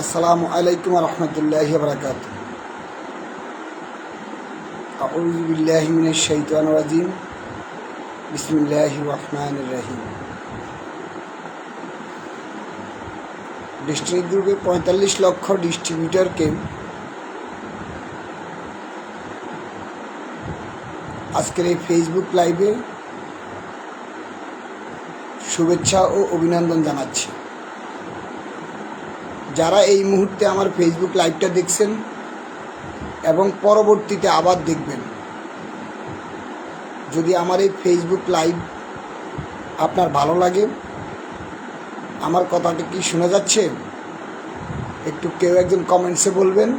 আসসালামু আলাইকুম রহমতুল্লাহি বারাকাত। আউযু বিল্লাহি মিনাশ শাইতানির রাজিম। বিসমিল্লাহির রহমানির রহিম। ডেস্টিনি গ্রুপে ৪৫ লক্ষ ডিস্ট্রিবিউটরকে আজকের এই ফেসবুক লাইভে শুভেচ্ছা ও অভিনন্দন জানাচ্ছি। যারা এই মুহূর্তে আমার ফেসবুক লাইভটা দেখছেন এবং পরবর্তীতে আবার দেখবেন, যদি আমার এই ফেসবুক লাইভ আপনার ভালো লাগে, আমার কথাটা কি শোনা যাচ্ছে, একটু কেউ একজন কমেন্টসে বলবেন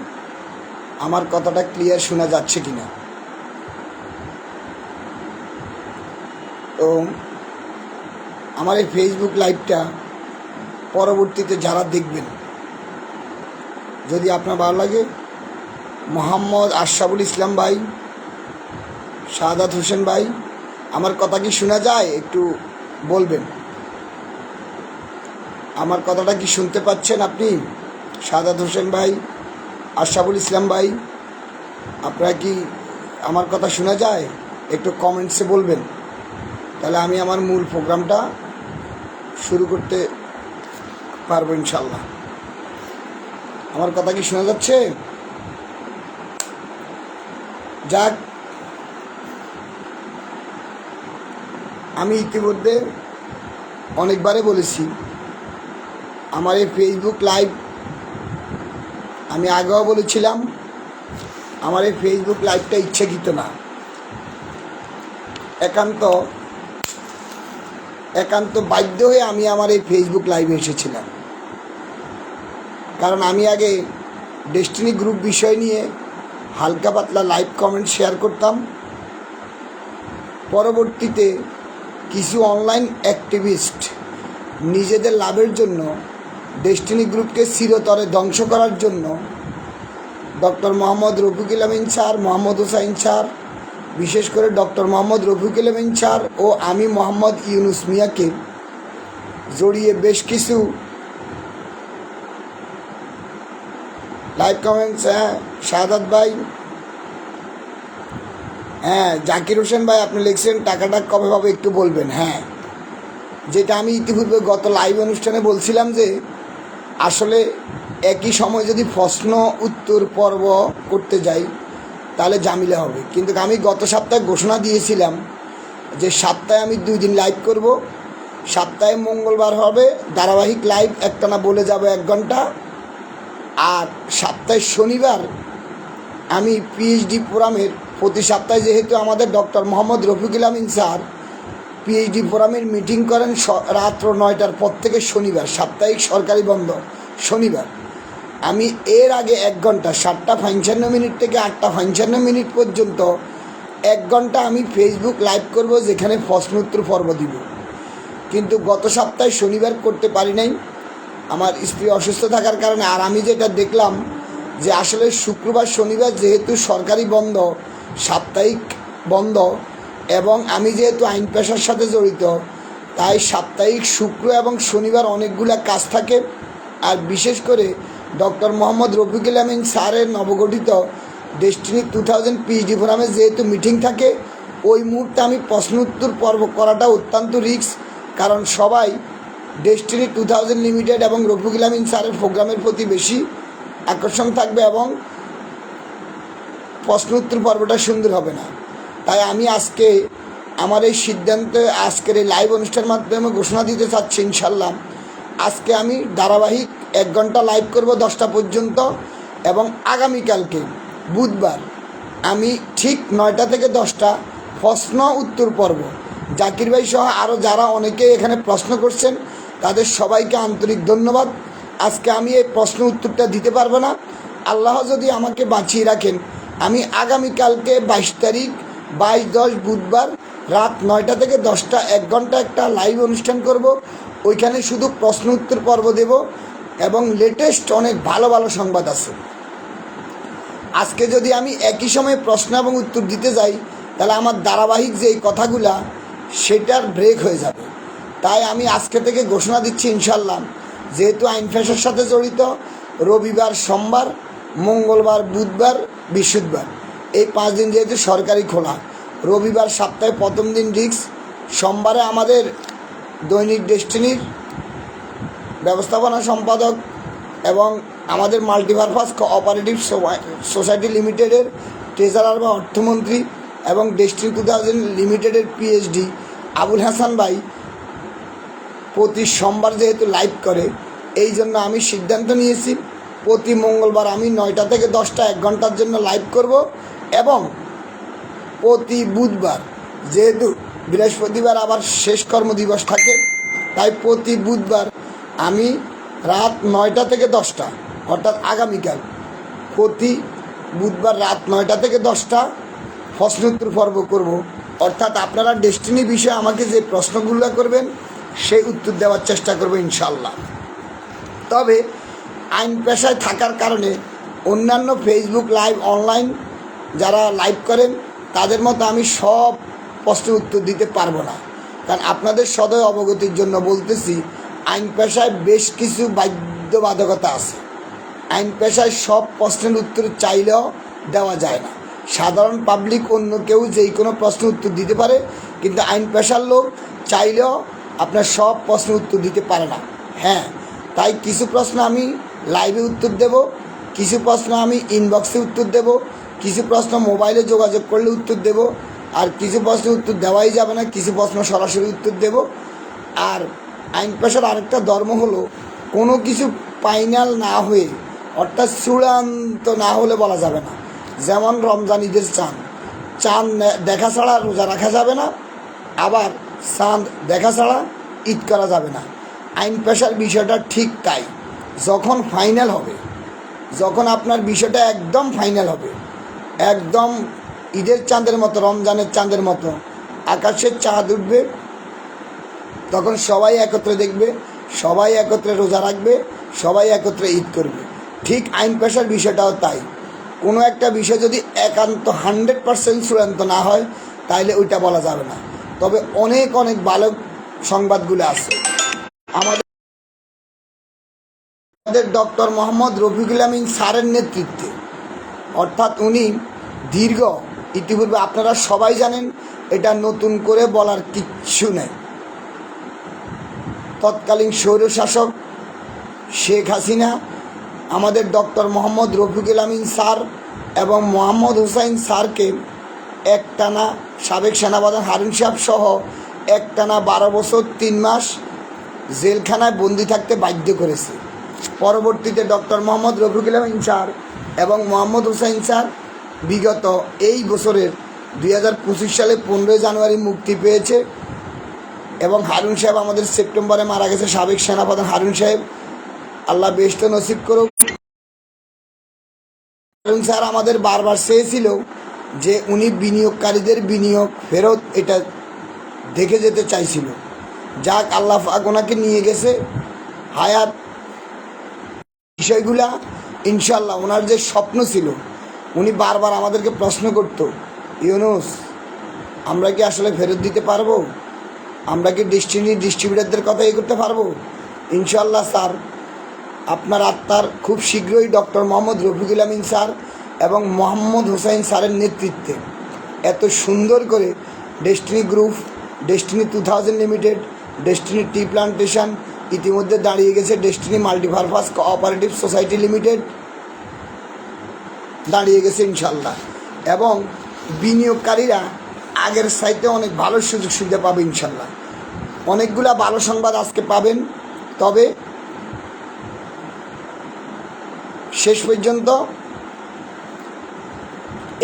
আমার কথাটা ক্লিয়ার শোনা যাচ্ছে কিনা। তো আমার এই ফেসবুক লাইভটা পরবর্তীতে যারা দেখবেন, যদি আপনার ভালো লাগে, মোহাম্মদ আশরাফুল ইসলাম ভাই, শাহাদাত হোসেন ভাই, আমার কথা কি শোনা যায় একটু বলবেন। আমার কথাটা কি শুনতে পাচ্ছেন আপনি? শাহাদাত হোসেন ভাই, আশরাফুল ইসলাম ভাই, আপনারা কি আমার কথা শোনা যায় একটু কমেন্টসে বলবেন, তাহলে আমি আমার মূল প্রোগ্রামটা শুরু করতে পারবো ইনশাল্লাহ। আমার কথা কি শোনা যাচ্ছে? যাক, আমি ইতিমধ্যে অনেকবারে বলেছি আমার এই ফেসবুক লাইভ, আমি আগেও বলেছিলাম আমার এই ফেসবুক লাইভটা ইচ্ছাকৃত না, একান্ত বাধ্য হয়ে আমি আমার এই ফেসবুক লাইভে এসেছিলাম। কারণ আমি আগে ডেস্টিনি গ্রুপ বিষয় নিয়ে হালকা পাতলা লাইভ কমেন্ট শেয়ার করতাম। পরবর্তীতে কিছু অনলাইন অ্যাক্টিভিস্ট নিজেদের লাভের জন্য ডেস্টিনি গ্রুপকে চিরতরে ধ্বংস করার জন্য ডক্টর মোহাম্মদ রফিকুল আমিন স্যার, মোহাম্মদ হোসাইন স্যার, বিশেষ করে ডক্টর মোহাম্মদ রফিকুল আমিন স্যার ও আমি মোহাম্মদ ইউনুস মিয়াকে জড়িয়ে বেশ কিছু লাইভ কমেন্টস, শাহাদাত ভাই, জাকির হোসেন ভাই, আপনি লিখছেন টাকাটা কবে পাবে একটু বলবেন। যেটা আমি ইতিপূর্বে গত লাইভ অনুষ্ঠানে বলছিলাম যে আসলে একই সময় যদি প্রশ্ন উত্তর পর্ব করতে যাই তাহলে ঝামেলা হবে। কিন্তু আমি গত সপ্তাহে ঘোষণা দিয়েছিলাম যে সপ্তাহে আমি 2 দিন লাইভ করব। সপ্তাহে মঙ্গলবার হবে ধারাবাহিক লাইভ, একটানা বলে যাব 1 ঘন্টা। আর সপ্তাহে শনিবার আমি পিএইচডি ফোরামের, প্রতি সপ্তাহে যেহেতু আমাদের ডক্টর মোহাম্মদ রফিকুল আমিন স্যার পিএইচডি ফোরামের মিটিং করেন রাত্র 9টার পর থেকে শনিবার, সাপ্তাহিক সরকারি বন্ধ শনিবার, আমি এর আগে 1 ঘন্টা 7:55 থেকে 8:55 পর্যন্ত 1 ঘন্টা আমি ফেসবুক লাইভ করব, যেখানে প্রশ্ন উত্তর পর্ব দিব। কিন্তু গত সপ্তাহে শনিবার করতে পারি নাই আমার স্ত্রী অসুস্থ থাকার কারণে। আর আমি যেটা দেখলাম যে আসলে শুক্রবার শনিবার যেহেতু সরকারি বন্ধ, সাপ্তাহিক বন্ধ, এবং আমি যেহেতু আইন পেশার সাথে জড়িত, তাই সাপ্তাহিক শুক্র এবং শনিবার অনেকগুলো কাজ থাকে। আর বিশেষ করে ডক্টর মোহাম্মদ রফিকুল আমিন স্যারের নবগঠিত ডেস্টিনি 2000 পিএইচডি ফোরামে যেহেতু মিটিং থাকে, ওই মুহূর্তে আমি প্রশ্ন উত্তর পর্ব করাটা অত্যন্ত রিস্ক। কারণ সবাই ডেস্টিনি 2000 লিমিটেড এবং রফিকুল আমিন স্যারের প্রোগ্রামের প্রতি বেশি আকর্ষণ থাকবে এবং প্রশ্ন উত্তর পর্বটা সুন্দর হবে না। তাই আমি আজকে আমার এই সিদ্ধান্তে আজকের এই লাইভ অনুষ্ঠানের মাধ্যমে ঘোষণা দিতে চাচ্ছি ইনশাল্লাহ। আজকে আমি ধারাবাহিক 1 ঘন্টা লাইভ করব 10টা পর্যন্ত, এবং আগামীকালকে বুধবার আমি ঠিক 9টা থেকে 10টা প্রশ্ন উত্তর পর্ব। জাকির ভাই সহ আরও যারা অনেকে এখানে প্রশ্ন করছেন তাদের সবাইকে আন্তরিক ধন্যবাদ। আজকে আমি এই প্রশ্ন উত্তরটা দিতে পারবো না, আল্লাহ যদি আমাকে বাঁচিয়ে রাখেন আমি আগামীকালকে 22 তারিখ 22/10 বুধবার রাত 9টা থেকে 10টা 1 ঘন্টা একটা লাইভ অনুষ্ঠান করব। ওইখানে শুধু প্রশ্ন উত্তর পর্ব দেব এবং লেটেস্ট অনেক ভালো ভালো সংবাদ আছে। আজকে যদি আমি একই সময়ে প্রশ্ন এবং উত্তর দিতে যাই তাহলে আমার ধারাবাহিক যে কথাগুলা সেটার ব্রেক হয়ে যাবে। তাই আমি আজকে থেকে ঘোষণা দিচ্ছি ইনশাল্লাহ, যেহেতু আইন পেশার সাথে জড়িত রবিবার সোমবার, মঙ্গলবার বুধবার বৃহস্পতিবার, এই 5 দিন যেহেতু সরকারি খোলা। রবিবার সপ্তাহে প্রথম দিন রিস্ক, সোমবারে আমাদের দৈনিক ডেস্টিনির ব্যবস্থাপনা সম্পাদক এবং আমাদের মাল্টিপারপাস কোঅপারেটিভ সোসাইটি লিমিটেডের ট্রেজারার বা অর্থমন্ত্রী এবং ডেস্টিনি 2000 লিমিটেডের পিএইচডি আবুল হাসান ভাই প্রতি সোমবার যেহেতু লাইভ করে, এই জন্য আমি সিদ্ধান্ত নিয়েছি প্রতি মঙ্গলবার আমি 9টা থেকে 10টা 1 ঘন্টার জন্য লাইভ করব, এবং প্রতি বুধবার যেহেতু বৃহস্পতিবার আবার শেষ কর্মদিবস থাকে, তাই প্রতি বুধবার আমি রাত 9টা থেকে 10টা, অর্থাৎ আগামীকাল প্রতি বুধবার রাত 9টা থেকে 10টা প্রশ্নোত্তর পর্ব করব। অর্থাৎ আপনারা ডেস্টিনি বিষয়ে আমাকে যে প্রশ্নগুলো করবেন সেই উত্তর দেওয়ার চেষ্টা করব ইনশাল্লাহ। তবে আইন পেশায় থাকার কারণে অন্যান্য ফেসবুক লাইভ অনলাইন যারা লাইভ করেন তাদের মতো আমি সব প্রশ্নের উত্তর দিতে পারবো না, কারণ আপনাদের সদয় অবগতির জন্য বলতেছি, আইন পেশায় বেশ কিছু বাধ্যবাধকতা আছে। আইন পেশায় সব প্রশ্নের উত্তর চাইলেও দেওয়া যায় না। সাধারণ পাবলিক অন্য কেউ যেই কোনো প্রশ্নের উত্তর দিতে পারে, কিন্তু আইন পেশার লোক চাইলেও আপনার সব প্রশ্নের উত্তর দিতে পারে না। হ্যাঁ, তাই কিছু প্রশ্ন আমি লাইভে উত্তর দেব, কিছু প্রশ্ন আমি ইনবক্সে উত্তর দেব, কিছু প্রশ্ন মোবাইলে যোগাযোগ করলে উত্তর দেব, আর কিছু প্রশ্নের উত্তর দেওয়াই যাবে না, কিছু প্রশ্ন সরাসরি উত্তর দেব। আর আইন পেশার আরেকটা ধর্ম হলো কোনো কিছু ফাইনাল না হয়ে, অর্থাৎ চূড়ান্ত না হলে বলা যাবে না। যেমন রমজান ঈদের চাঁদ দেখা ছাড়া রোজা রাখা যাবে না, আবার চাঁদ দেখা ছাড়া ঈদ করা যাবে না। আইন পেশার বিষয়টা ঠিক তাই। যখন ফাইনাল হবে, যখন আপনার বিষয়টা একদম ফাইনাল হবে, একদম ঈদের চাঁদের মতো, রমজানের চাঁদের মতো আকাশের চাঁদ উঠবে, তখন সবাই একত্রে দেখবে, সবাই একত্রে রোজা রাখবে, সবাই একত্রে ঈদ করবে। ঠিক আইন পেশার বিষয়টাও তাই। কোনো একটা বিষয় যদি একান্ত 100% চূড়ান্ত না হয়, তাইলে ওইটা বলা যাবে না। তবে অনেক অনেক ভালো সংবাদগুলো আছে। আমাদের ডক্টর মোহাম্মদ রফিকুল আমিন স্যারের নেতৃত্বে, অর্থাৎ উনি দীর্ঘ, ইতিপূর্বে আপনারা সবাই জানেন, এটা নতুন করে বলার কিচ্ছু নেই। তৎকালীন স্বৈরশাসক শেখ হাসিনা আমাদের ডক্টর মোহাম্মদ রফিকুল আমিন স্যার এবং মোহাম্মদ হুসাইন স্যারকে একটানা, সাবেক সেনাপ্রধান হারুন সাহেব সহ একটানা 12 বছর 3 মাস জেলখানায় বন্দি থাকতে বাধ্য করেছে। পরবর্তীতে ডক্টর মোহাম্মদ রফিকুল আমিন স্যার এবং মোহাম্মদ হুসাইন স্যার বিগত এই বছরের 2025 সালে 15 জানুয়ারি মুক্তি পেয়েছে, এবং হারুন সাহেব আমাদের সেপ্টেম্বরে মারা গেছে। সাবেক সেনাপ্রধান হারুন সাহেব, আল্লাহ বেহেশত নসিব করুক। হারুন স্যার আমাদের বারবার চেয়েছিল যে উনি বিনিয়োগকারীদের বিনিয়োগ ফেরত এটা দেখে যেতে চাইছিল। যাক, আল্লাহ পাক ওনাকে নিয়ে গেছে হায়াত। বিষয়গুলা ইনশাল্লাহ ওনার যে স্বপ্ন ছিল, উনি বারবার আমাদেরকে প্রশ্ন করতো, ইউনুস আমরা কি আসলে ফেরত দিতে পারবো? আমরা কি ডিস্ট্রিবিউটারদের কথা করতে পারবো? ইনশাল্লাহ স্যার, আপনার আত্মার খুব শীঘ্রই ডক্টর মোহাম্মদ রফিকুল আমিন স্যার এবং মোহাম্মদ হুসাইন স্যারের নেতৃত্বে এত সুন্দর করে destiny group, destiny 2000 limited, destiny টি প্লান্টেশন, ইতিমধ্যে দাঁড়িয়ে গেছে destiny multipurpose cooperative society limited দাঁড়িয়ে গেছে ইনশাল্লাহ। এবং বিনিয়োগকারীরা আগের সাইতে অনেক ভালো সুযোগ সুবিধা পাবে ইনশাল্লাহ। অনেকগুলা ভালো সংবাদ আজকে পাবেন। তবে শেষ পর্যন্ত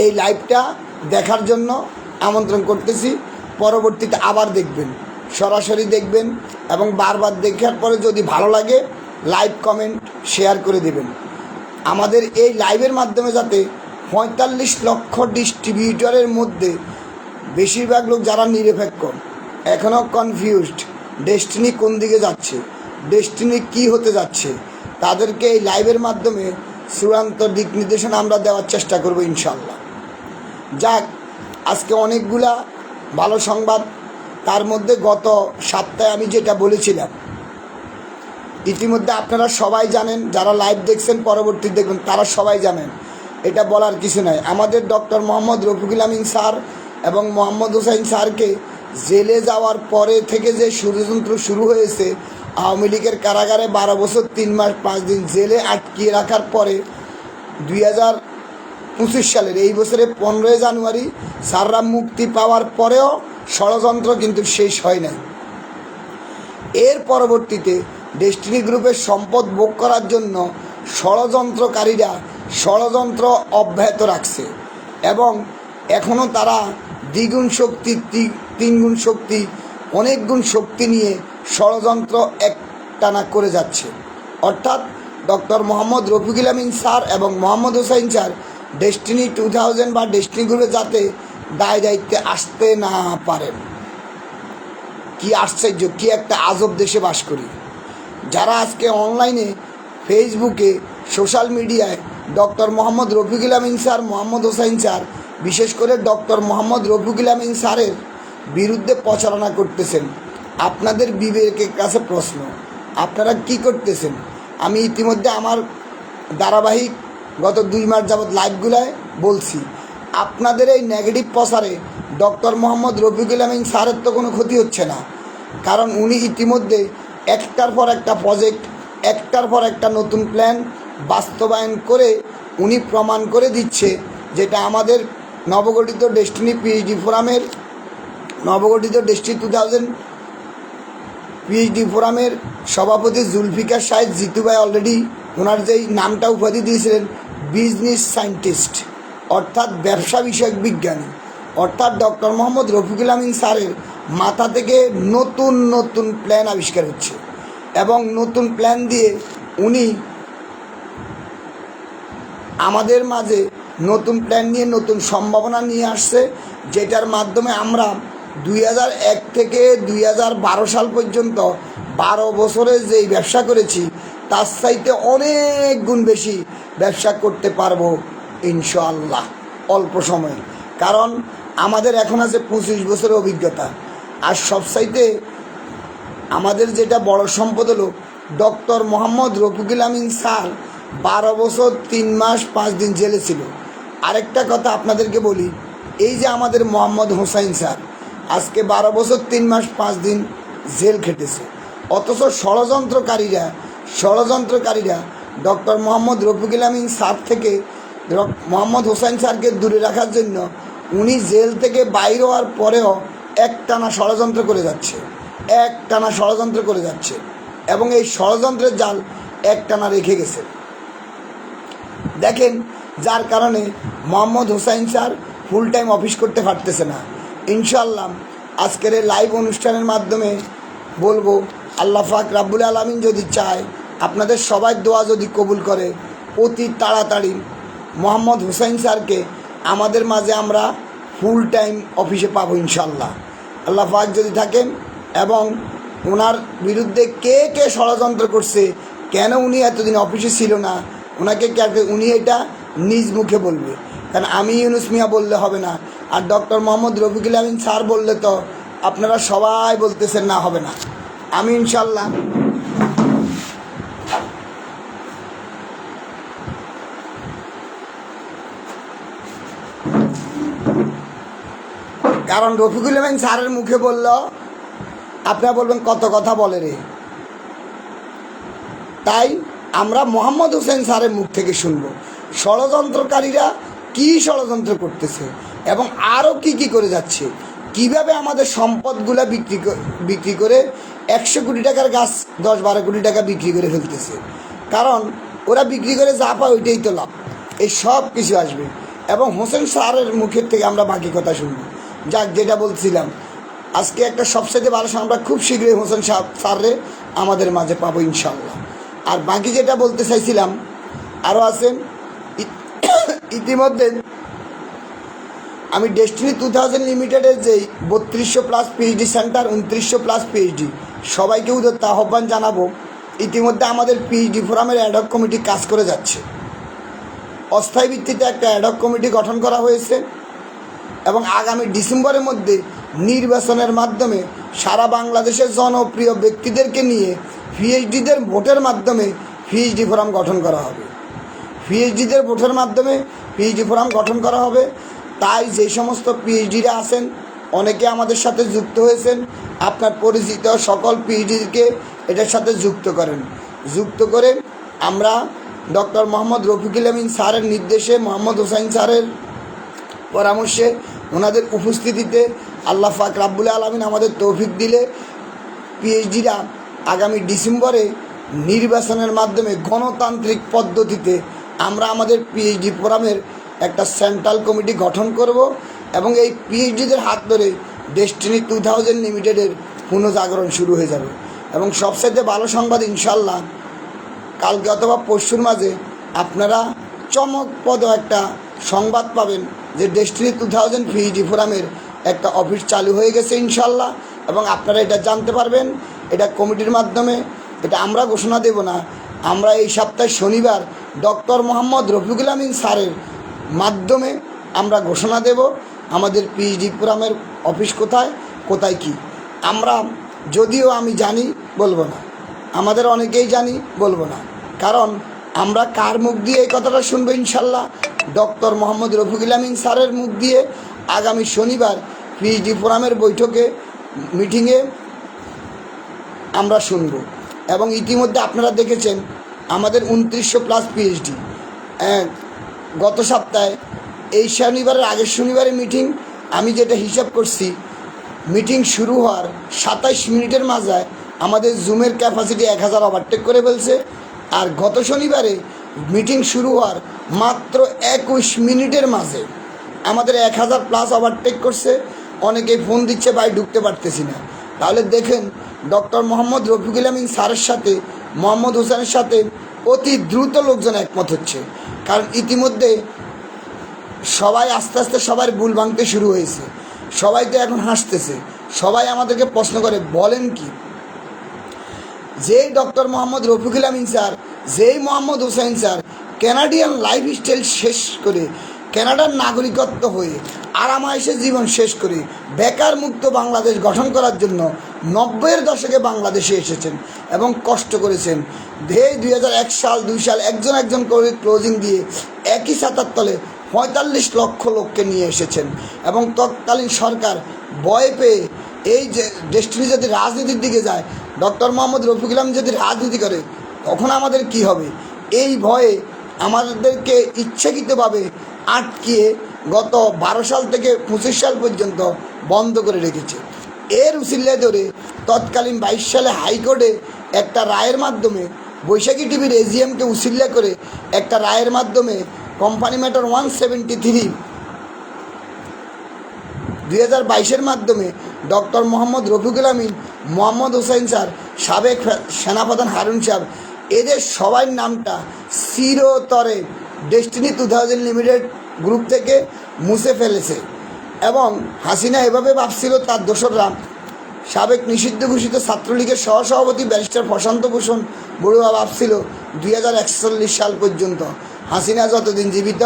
এই লাইভটা দেখার জন্য আমন্ত্রণ করতেছি। পরবর্তীতে আবার দেখবেন, সরাসরি দেখবেন, এবং বারবার দেখার পরে যদি ভালো লাগে লাইভ কমেন্ট শেয়ার করে দেবেন। আমাদের এই লাইভের মাধ্যমে যাতে 45 লক্ষ ডিস্ট্রিবিউটরের মধ্যে বেশিরভাগ লোক যারা নিরপেক্ষ, এখনও কনফিউজড, ডেস্টিনি কোন দিকে যাচ্ছে, ডেস্টিনি কি হতে যাচ্ছে, তাদেরকে এই লাইভের মাধ্যমে চূড়ান্ত দিক নির্দেশনা আমরা দেওয়ার চেষ্টা করব ইনশাল্লাহ। যাক, আজকে অনেকগুলা ভালো সংবাদ। তার মধ্যে গত সপ্তাহে আমি যেটা বলেছিলাম ইতিমধ্যে আপনারা সবাই জানেন, যারা লাইভ দেখছেন পরবর্তী দেখবেন তারা সবাই জানেন, এটা বলার কিছু নাই। আমাদের ডক্টর মোহাম্মদ রফিকুল আমিন স্যার এবং মোহাম্মদ হোসাইন স্যারকে জেলে যাওয়ার পরে থেকে যে ষড়যন্ত্র শুরু হয়েছে, আওয়ামী লীগের কারাগারে 12 বছর 3 মাস 5 দিন জেলে আটকিয়ে রাখার পরে 2025 সালের এই বছরে 15 জানুয়ারি স্যাররা মুক্তি পাওয়ার পরেও ষড়যন্ত্র কিন্তু শেষ হয় নাই। এর পরবর্তীতে ডেস্টিনি গ্রুপের সম্পদ ভোগ করার জন্য ষড়যন্ত্রকারীরা ষড়যন্ত্র অব্যাহত রাখছে এবং এখনও তারা দ্বিগুণ শক্তি, তিনগুণ শক্তি, অনেক গুণ শক্তি নিয়ে ষড়যন্ত্র একটানা করে যাচ্ছে। অর্থাৎ ডক্টর মোহাম্মদ রফিকুল আমিন স্যার এবং মোহাম্মদ হোসাইন স্যার ডেস্টিনি 2000 বা ডেস্টিনি গ্রুপে যাতে দায় দায়িত্বে আসতে না পারেন। কি আশ্চর্য, কি একটা আজব দেশে বাস করি। যারা আজকে অনলাইনে, ফেসবুকে, সোশ্যাল মিডিয়ায় ডক্টর মোহাম্মদ রফিকুল আমিন স্যার, মোহাম্মদ হোসাইন স্যার, বিশেষ করে ডক্টর মোহাম্মদ রফিকুল আমিন স্যারের বিরুদ্ধে প্রচারণা করতেছেন, আপনাদের বিবেকের কাছে প্রশ্ন, আপনারা কি করতেছেন? আমি ইতিমধ্যে আমার ধারাবাহিক গত 2 মাস যাবৎ লাইভগুলায় বলছি, আপনাদের এই নেগেটিভ প্রচারে ডক্টর মোহাম্মদ রফিকুল আমিন স্যারের তো কোনো ক্ষতি হচ্ছে না, কারণ উনি ইতিমধ্যে একটার পর একটা প্রজেক্ট, একটার পর একটা নতুন প্ল্যান বাস্তবায়ন করে উনি প্রমাণ করে দিচ্ছে, যেটা আমাদের নবগঠিত ডেস্টিনি পিএইচডি ফোরামের, নবগঠিত ডেস্টিনি 2000 পিএইচডি ফোরামের সভাপতি জুলফিকার সাহেব জিতু ভাই অলরেডি ওনার যেই নামটা উপাধি দিয়েছিলেন বিজনেস সায়েন্টিস্ট, অর্থাৎ ব্যবসা বিষয়ক বিজ্ঞানী, অর্থাৎ ডক্টর মোহাম্মদ রফিকুল আমিন স্যারের মাথা থেকে নতুন নতুন প্ল্যান আবিষ্কার হচ্ছে এবং নতুন প্ল্যান দিয়ে উনি আমাদের মাঝে নতুন প্ল্যান নিয়ে নতুন সম্ভাবনা নিয়ে আসছে, যেটার মাধ্যমে আমরা 2001 থেকে 2012 সাল পর্যন্ত 12 বছরে যেই ব্যবসা করেছি তার চাইতে অনেক গুণ বেশি ব্যবসা করতে পারবো ইনশাআল্লাহ অল্প সময়ে। কারণ আমাদের এখন আছে 25 বছরের অভিজ্ঞতা। আর সবচাইতে আমাদের যেটা বড় সম্পদ হলো ডক্টর মোহাম্মদ রফিকুল আমিন স্যার 12 বছর 3 মাস 5 দিন জেলে ছিল। আরেকটা কথা আপনাদেরকে বলি, এই যে আমাদের মোহাম্মদ হোসাইন স্যার আজকে 12 বছর 3 মাস 5 দিন জেল খেটেছে, অথচ ষড়যন্ত্রকারীরা ডক্টর মোহাম্মদ রফিকুল আমিন স্যার থেকে মোহাম্মদ হোসাইন স্যারকে দূরে রাখার জন্য উনি জেল থেকে বাইর হওয়ার পরেও একটানা ষড়যন্ত্র করে যাচ্ছে এবং এই ষড়যন্ত্রের জাল একটানা রেখে গেছে। দেখেন, যার কারণে Mohammad Hossain sir full time office করতে পারতেছে না। ইনশাআল্লাহ আজকের এই লাইভ অনুষ্ঠানের মাধ্যমে বলবো, আল্লাহ পাক রাব্বুল আলামিন যদি চায়, আপনাদের সবাই দোয়া যদি কবুল করে, অতি তাড়াতাড়ি মোহাম্মদ হোসাইন স্যারকে আমাদের মাঝে আমরা ফুল টাইম অফিসে পাবো ইনশাআল্লাহ। আল্লাহ পাক যদি থাকেন এবং ওনার বিরুদ্ধে কে কে ষড়যন্ত্র করছে, কেন উনি এতদিন অফিসে ছিল না, উনি এটা নিজ মুখে বলবে। কারণ আমি ইউনুস মিয়া বললে হবে না, আর ডক্টর মোহাম্মদ রফিকুল আমিন স্যার বললে তো আপনারা সবাই বলতেছেন না, হবে না। আমি ইনশাল্লাহ কারণ রফিকুল আমিন স্যারের মুখে বলল আপনারা বলবেন কত কথা বলে রে, তাই আমরা মোহাম্মদ হোসেন স্যারের মুখ থেকে শুনবো ষড়যন্ত্রকারীরা কি ষড়যন্ত্র করতেছে এবং আরও কি করে যাচ্ছে, কিভাবে আমাদের সম্পদগুলা বিক্রি করে 100 কোটি টাকার গাছ 10-12 কোটি টাকা বিক্রি করে ফেলতেছে। কারণ ওরা বিক্রি করে যা পায় ওইটাই তো লাভ। এই সব কিছু আসবে এবং হোসেন স্যারের মুখের থেকে আমরা বাকি কথা শুনবো। যাক, যেটা বলছিলাম, আজকে একটা সবচেয়ে ভালো, আমরা খুব শীঘ্রই হোসেন স্যাররে আমাদের মাঝে পাবো ইনশাল্লাহ। আর বাকি যেটা বলতে চাইছিলাম আরও আছেন, ইতিমধ্যে আমি ডেস্টিনি 2000 লিমিটেডের যেই 3200+ পিএইচডি সেন্টার, 2900+ পিএইচডি, সবাইকে উদ্যত আহ্বান জানাবো। ইতিমধ্যে আমাদের পিএইচডি ফোরামের অ্যাডহক কমিটি কাজ করে যাচ্ছে। অস্থায়ী ভিত্তিতে একটা অ্যাডহক কমিটি গঠন করা হয়েছে এবং আগামী ডিসেম্বরের মধ্যে নির্বাচনের মাধ্যমে সারা বাংলাদেশের জনপ্রিয় ব্যক্তিদেরকে নিয়ে পিএইচডিদের ভোটের মাধ্যমে পিএইচডি ফোরাম গঠন করা হবে। পিএইচডিদের ভোটের মাধ্যমে পিএইচডি ফোরাম গঠন করা হবে। তাই যে সমস্ত পিএইচডিরা আছেন, অনেকে আমাদের সাথে যুক্ত হয়েছেন, আপনার পরিচিত সকল পিএইচডিকে এটার সাথে যুক্ত করেন। যুক্ত করে আমরা ডক্টর মোহাম্মদ রফিকুল আমিন স্যারের নির্দেশে, মোহাম্মদ হোসাইন স্যারের পরামর্শে, ওনাদের উপস্থিতিতে আল্লাহ পাক রাব্বুল আলামিন আমাদের তৌফিক দিলে পিএইচডিরা আগামী ডিসেম্বরে নির্বাচনের মাধ্যমে গণতান্ত্রিক পদ্ধতিতে আমরা আমাদের পিএইচডি ফোরামের একটা সেন্ট্রাল কমিটি গঠন করব এবং এই পিএইচডিদের হাত ধরে ডেস্টিনি 2000 লিমিটেডের পুনঃজাগরণ শুরু হয়ে যাবে। এবং সবচাইতে ভালো সংবাদ, ইনশাল্লাহ কালকে অথবা পরশুর মাঝে আপনারা চমকপ্রদ একটা সংবাদ পাবেন যে ডেস্টিনি 2000 পিএইচডি ফোরামের একটা অফিস চালু হয়ে গেছে ইনশাল্লাহ। এবং আপনারা এটা জানতে পারবেন, এটা কমিটির মাধ্যমে, এটা আমরা ঘোষণা দেব না, আমরা এই সপ্তাহে শনিবার ডক্টর মোহাম্মদ রফিকুল আমিন স্যারের মাধ্যমে আমরা ঘোষণা দেব আমাদের পিএইচডি ফোরামের অফিস কোথায়, কোথায় কি। আমরা যদিও আমি জানি, বলবো না, আমাদের অনেকেই জানি, বলবো না, কারণ আমরা কার মুখ দিয়ে এই কথাটা শুনবো? ইনশাল্লাহ ডক্টর মোহাম্মদ রফিকুল আমিন স্যারের মুখ দিয়ে আগামী শনিবার পিএইচডি ফোরামের বৈঠকে, মিটিংয়ে আমরা শুনব। এবং ইতিমধ্যে আপনারা দেখেছেন আমাদের 2900+ পিএইচডি গত সপ্তাহে, এই শনিবারের আগের শনিবারে মিটিং, আমি যেটা হিসাব করছি, মিটিং শুরু হওয়ার 27 মিনিটের মাঝে আমাদের জুমের ক্যাপাসিটি 1000 ওভারটেক করে ফেলছে। আর গত শনিবারে মিটিং শুরু হওয়ার মাত্র 21 মিনিটের মাঝে আমাদের 1000+ ওভারটেক করছে। অনেকেই ফোন দিচ্ছে, ভাই ঢুকতে পারতেছি না। তাহলে দেখেন ডক্টর মোহাম্মদ রফিকুল আমিন স্যারের সাথে মোহাম্মদ হোসেনের সাথে অতি দ্রুত লোকজন একমত হচ্ছে। কারণ ইতিমধ্যে সবাই আস্তে আস্তে সবার ভুল ভাঙতে শুরু হয়েছে, সবাই তো এখন হাসতেছে, সবাই আমাদেরকে প্রশ্ন করে, বলেন কি, যেই ডক্টর মোহাম্মদ রফিকুল আমিন স্যার, যেই Mohammad Hossain sir Canadian lifestyle শেষ করে, কানাডার নাগরিকত্ব হয়ে আরামায়েশে জীবন শেষ করে বেকার মুক্ত বাংলাদেশ গঠন করার জন্য 90-এর দশকে বাংলাদেশে এসেছেন এবং কষ্ট করেছেন। 2001 সাল 2 সাল একজন করে ক্লোজিং দিয়ে একই ছাতার তলে 45 লক্ষ লোককে নিয়ে এসেছেন। এবং তৎকালীন সরকার ভয় পেয়ে, এই যে ডেস্টিনি যদি রাজনীতির দিকে যায়, ডক্টর মোহাম্মদ রফিকুল আমিন যদি রাজনীতি করে, তখন আমাদের কি হবে, এই ভয়ে আমাদেরকে ইচ্ছাকৃতভাবে আটকিয়ে গত 12 সাল থেকে 25 সাল পর্যন্ত বন্ধ করে রেখেছে। এর উসিল্লায় ধরে তৎকালীন 22 সালে হাইকোর্টে একটা রায়ের মাধ্যমে, বৈশাখী টিভির এজিএমকে উসিল্লা করে একটা রায়ের মাধ্যমে কোম্পানি ম্যাটার 173 2022-এর মাধ্যমে ডক্টর মোহাম্মদ রফিকুল আমিন, মোহাম্মদ হোসেন স্যার, সাবেক সেনাপ্রধান হারুন সাহেব, এদের সবার নামটা চিরতরে ডেস্টিনি 2000 লিমিটেড গ্রুপ থেকে মুছে ফেলেছে। এবং হাসিনা এভাবে ভাবছিল, তার দোসররা, সাবেক নিষিদ্ধ ঘোষিত ছাত্রলীগের সহসভাপতি ব্যারিস্টার প্রশান্ত ভূষণ বড়ুয়া ভাবছিল 2041 সাল পর্যন্ত হাসিনা যতদিন জীবিত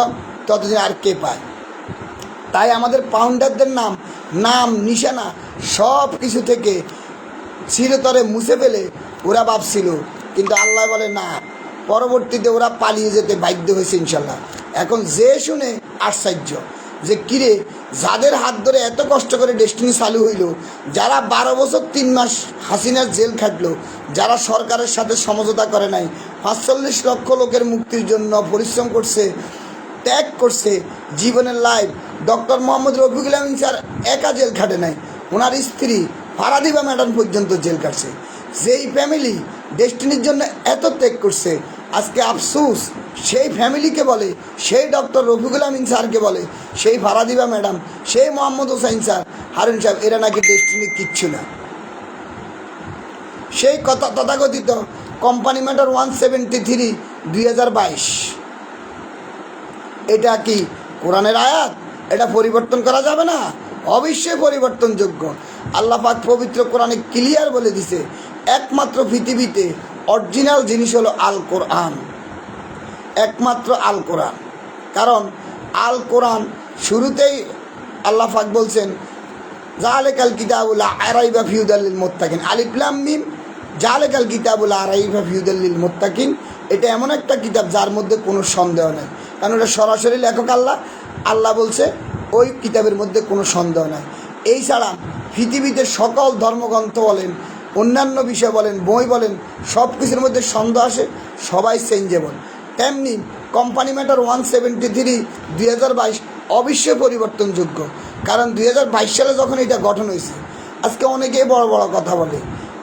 ততদিন আর কে পায়। তাই আমাদের ফাউন্ডারদের নাম নিশানা সব কিছু থেকে চিরতরে মুছে ফেলে ওরা ভাবছিল, কিন্তু আল্লাহ বলে না, পরবর্তীতে ওরা পালিয়ে যেতে বাধ্য হয়েছে ইনশাল্লাহ। এখন যে শুনে আশ্চর্য যে কিরে, যাদের হাত ধরে এত কষ্ট করে ডেস্টিনি চালু হইল, যারা 12 বছর 3 মাস হাসিনার জেল খাটলো, যারা সরকারের সাথে সমঝোতা করে নাই, 45 লক্ষ লোকের মুক্তির জন্য পরিশ্রম করছে, ত্যাগ করছে জীবনের লাইফ, ডক্টর মোহাম্মদ রফিকুল আমিন স্যার একা জেল খাটে নাই, ওনার স্ত্রী ফারাদিবা ম্যাডাম পর্যন্ত জেল কাটছে। যেই ফ্যামিলি ডেস্টিনির জন্য এত ত্যাগ করছে, আজকে আফসোস সেই ফ্যামিলিকে বলে, সেই ডক্টর রফিকুল আমিন স্যারকে বলে, সেই ফারাদিবা ম্যাডাম, সেই মোহাম্মদ হোসাইন স্যার, হারুন সাহেব, এরা নাকি ডেস্টিনির কিচ্ছু না। সেই কথা তথাকথিত কোম্পানি ম্যাটার 173 2022, এটা কি কোরআনের আয়াত? এটা পরিবর্তন করা যাবে না? অবশ্যই পরিবর্তনযোগ্য। আল্লাহ পাক পবিত্র কোরআনে ক্লিয়ার বলে দিছে, একমাত্র পৃথিবীতে অরিজিনাল জিনিস হলো আল কোরআন, একমাত্র আল কোরআন। কারণ আল কোরআন শুরুতেই আল্লাহ পাক বলছেন, যালিকাল কিতাবু লা রাইবা ফিহি হুদাল লিল মুত্তাকিন, আলিফ লাম মিম জালেকাল কিতাবুল আরাইফা ফিউদাল্লিল মুত্তাকিন, এটা এমন একটা কিতাব যার মধ্যে কোনো সন্দেহ নেই, কারণ ওটা সরাসরি লেখক আল্লাহ। আল্লাহ বলছে ওই কিতাবের মধ্যে কোনো সন্দেহ নাই। এই ছাড়া পৃথিবীতে সকল ধর্মগ্রন্থ বলেন, অন্যান্য বিষয় বলেন, বই বলেন, সব কিছুর মধ্যে সন্দেহ আসে, সবাই চেঞ্জেবল। তেমনি কোম্পানি ম্যাটার 173 2022 অবশ্যই পরিবর্তনযোগ্য, কারণ 2022 সালে যখন এটা গঠন হয়েছে, আজকে অনেকেই বড় বড় কথা বলে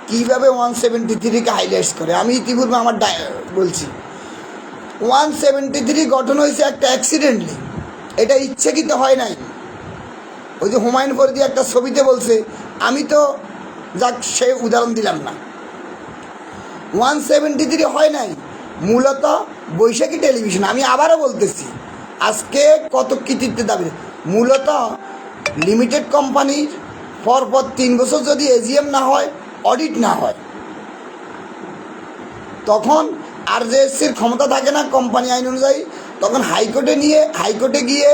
কীভাবে 173কে হাইলাইটস করে। আমি ইতিপূর্বে আমার বলছি 173 গঠন হয়েছে একটা অ্যাক্সিডেন্টলি, এটা ইচ্ছাকৃত হয় নাই। ওই যে হুমায়ুন ফরিদি একটা ছবিতে বলছে, আমি তো যাক সে উদাহরণ দিলাম না, 173 হয় নাই মূলত বৈশাখী টেলিভিশন। আমি আবারও বলতেছি, আজকে কত কৃতিত্ব দাবি, মূলত লিমিটেড কোম্পানির পরপর 3 বছর যদি এজিএম না হয়, অডিট না হয়, তখন আরজেএসসির ক্ষমতা থাকে না কোম্পানি আইন অনুযায়ী, তখন হাইকোর্টে গিয়ে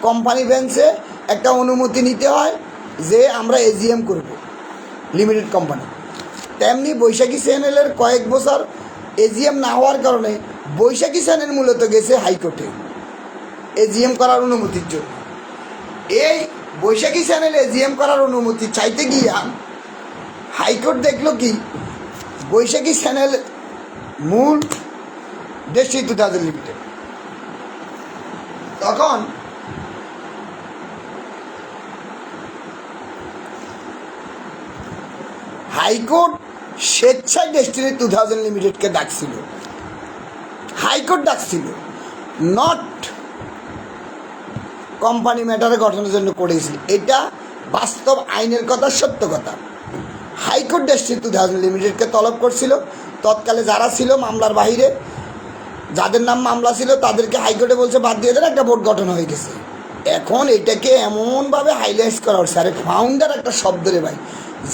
কোম্পানি বেঞ্চে একটা অনুমতি নিতে হয় যে আমরা এজিএম করব লিমিটেড কোম্পানি। তেমনি বৈশাখী চ্যানেলের কয়েক বছর এজিএম না হওয়ার কারণে বৈশাখী চ্যানেল মূলত গেছে হাইকোর্টে এজিএম করার অনুমতির জন্য। এই বৈশাখী চ্যানেল এজিএম করার অনুমতি চাইতে গিয়া হাইকোর্ট দেখলো কি, বৈশাখী চ্যানেল মূল দেশি 2000 লিমিটেড। তখন হাইকোর্ট স্বেচ্ছায় ডেস্টিনি 2000 লিমিটেডকে ডাকছিল, হাইকোর্ট ডাকছিল, নট কোম্পানি ম্যাটারে গঠনের জন্য করেছিল। এটা বাস্তব আইনের কথা, সত্য কথা। হাইকোর্ট ডেস্টিনি 2000 লিমিটেডকে তলব করছিল। তৎকালে যারা ছিল মামলার বাহিরে, যাদের নাম মামলা ছিল, তাদেরকে হাইকোর্টে বলছে বাদ দিয়ে দেন, একটা বোর্ড গঠন হয়ে গেছে। এখন এটাকে এমনভাবে হাইলাইট করা হচ্ছে, আরে ফাউন্ডার একটা শব্দ রে ভাই,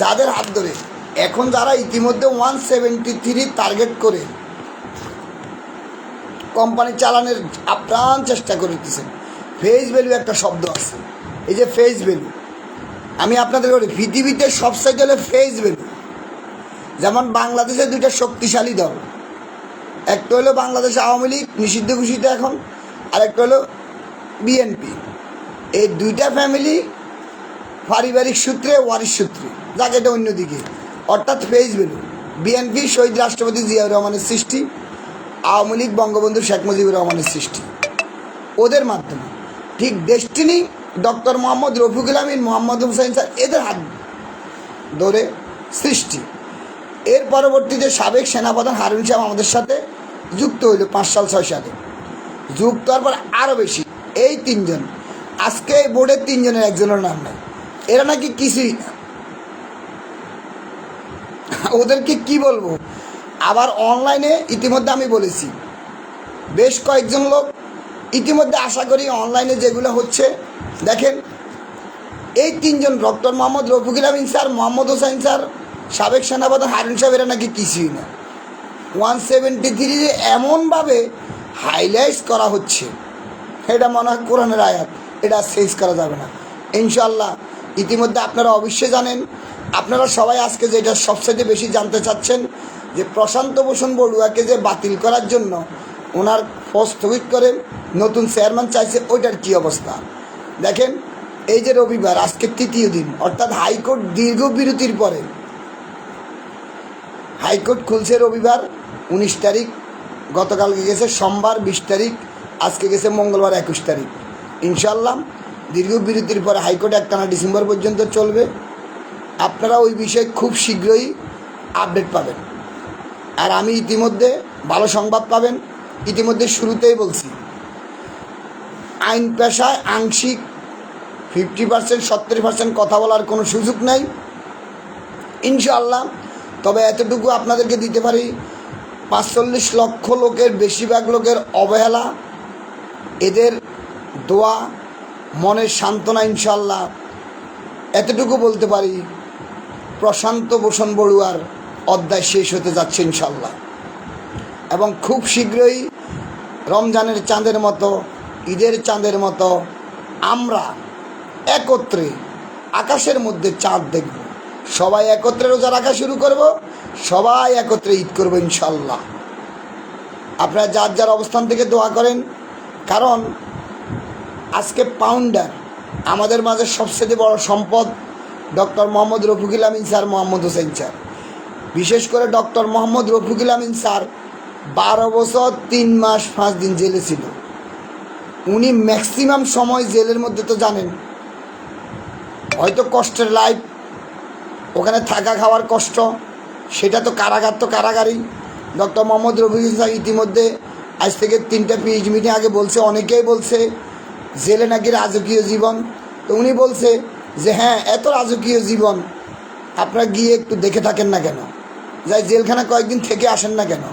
যাদের হাত ধরে এখন যারা ইতিমধ্যে 173 টার্গেট করে কোম্পানি চালানোর আপ্রাণ চেষ্টা করতেছেন। ফেস ভ্যালু একটা শব্দ আছে, এই যে ফেস ভ্যালু, আমি আপনাদের বলি পৃথিবীতে সবসাইড হলে ফেস ভ্যালু। যেমন বাংলাদেশে 2টা শক্তিশালী দল, একটা হলো বাংলাদেশ আওয়ামী লীগ, নিষিদ্ধ ঘোষিত এখন, আর একটা হলো বিএনপি। এই 2টা ফ্যামিলি পারিবারিক সূত্রে, ওয়ারিশ সূত্রে, যাকে এটা অন্যদিকে, অর্থাৎ ফেস ভ্যালু। বিএনপি শহীদ রাষ্ট্রপতি জিয়াউর রহমানের সৃষ্টি, আওয়ামী লীগ বঙ্গবন্ধু শেখ মুজিবুর রহমানের সৃষ্টি, ওদের মাধ্যমে। ঠিক ডেস্টিনি ডক্টর মোহাম্মদ রফিকুল আমিন, মোহাম্মদ হুসাইন স্যার, এদের হাত ধরে সৃষ্টি। এর পরবর্তীতে সাবেক সেনাপ্রধান হারুন সাহেব আমাদের সাথে যুক্ত হইল 5 সাল 6 সালে, যুক্ত হওয়ার পর আরও বেশি। এই 3 জন, আজকে এই বোর্ডের 3 জনের একজনের নাম নেই। এরা নাকি কিছুই না, ওদেরকে কি বলবো। আবার অনলাইনে ইতিমধ্যে আমি বলেছি, বেশ কয়েকজন লোক ইতিমধ্যে, আশা করি অনলাইনে যেগুলো হচ্ছে দেখেন, এই 3 জন ডক্টর মোহাম্মদ রফিকুল আমিন স্যার, মোহাম্মদ হোসাইন স্যার, সাবেক সেনাপ্রধান হারুন সাহেব, এরা নাকি কিছুই না। 173 এমনভাবে হাইলাইটস করা হচ্ছে, এটা মনে হয় কোরআনের আয়াত, এটা চেঞ্জ করা যাবে না ইনশাল্লাহ। ইতিমধ্যে আপনারা অবশ্যই জানেন, আপনারা সবাই আজকে যেটা সবচেয়ে বেশি জানতে চাচ্ছেন, যে প্রশান্ত ভূষণ বড়ুয়াকে যে বাতিল করার জন্য ওনার পদ স্থগিত করে নতুন চেয়ারম্যান চাইছে, ওইটার কী অবস্থা দেখেন। এই যে রবিবার, আজকে 3য় দিন, অর্থাৎ হাইকোর্ট দীর্ঘ বিরতির পরে হাইকোর্ট খুলছে রবিবার 19 তারিখ, গতকালকে গেছে সোমবার 20 তারিখ, আজকে গেছে মঙ্গলবার 21 তারিখ। ইনশাল্লাহ দীর্ঘ বিরতির পরে হাইকোর্ট একটানা ডিসেম্বর পর্যন্ত চলবে। আপনারা ওই বিষয়ে খুব শীঘ্রই আপডেট পাবেন। আর আমি ইতিমধ্যে ভালো সংবাদ পাবেন, ইতিমধ্যে শুরুতেই বলছি, আইন পেশায় আংশিক 50% 70% কথা বলার কোনো সুযোগ নেই ইনশাআল্লাহ। তবে এতটুকু আপনাদেরকে দিতে পারি, 45 লক্ষ লোকের বেশিরভাগ লোকের অবহেলা, এদের দোয়া, মনের সান্ত্বনা ইনশাআল্লাহ। এতটুকু বলতে পারি, প্রশান্ত ভূষণ বড়ুয়ার অধ্যায় শেষ হতে যাচ্ছে ইনশাআল্লাহ। এবং খুব শীঘ্রই রমজানের চাঁদের মতো, ঈদের চাঁদের মতো আমরা একত্রে আকাশের মধ্যে চাঁদ দেখব। সবাই একত্রে রোজা রাখা শুরু করব, সবাই একত্রে ঈদ করবো ইনশাল্লাহ। আপনারা যার যার অবস্থান থেকে দোয়া করেন, কারণ আজকে পাউন্ডার আমাদের মাঝে সবচেয়ে বড় সম্পদ ডক্টর মোহাম্মদ রফিকুল আমিন স্যার, মোহাম্মদ হোসেন স্যার। বিশেষ করে ডক্টর মোহাম্মদ রফিকুল আমিন স্যার 12 বছর 3 মাস 5 দিন জেলে ছিল। উনি ম্যাক্সিমাম সময় জেলের মধ্যে তো জানেন, হয়তো কষ্টের লাইফ, ওখানে থাকা খাওয়ার কষ্ট, সেটা তো কারাগার তো কারাগারই। ডক্টর মোহাম্মদ রফিকুল স্যার ইতিমধ্যে আজ থেকে 3টা পিএইচ মিটিং আগে বলছে, অনেকেই বলছে জেলে নাকি রাজকীয় জীবন। তো উনি বলছে যে হ্যাঁ, এত রাজকীয় জীবন আপনারা গিয়ে একটু দেখে থাকেন না কেন, যাই জেলখানা কয়েকদিন থেকে আসেন না কেন,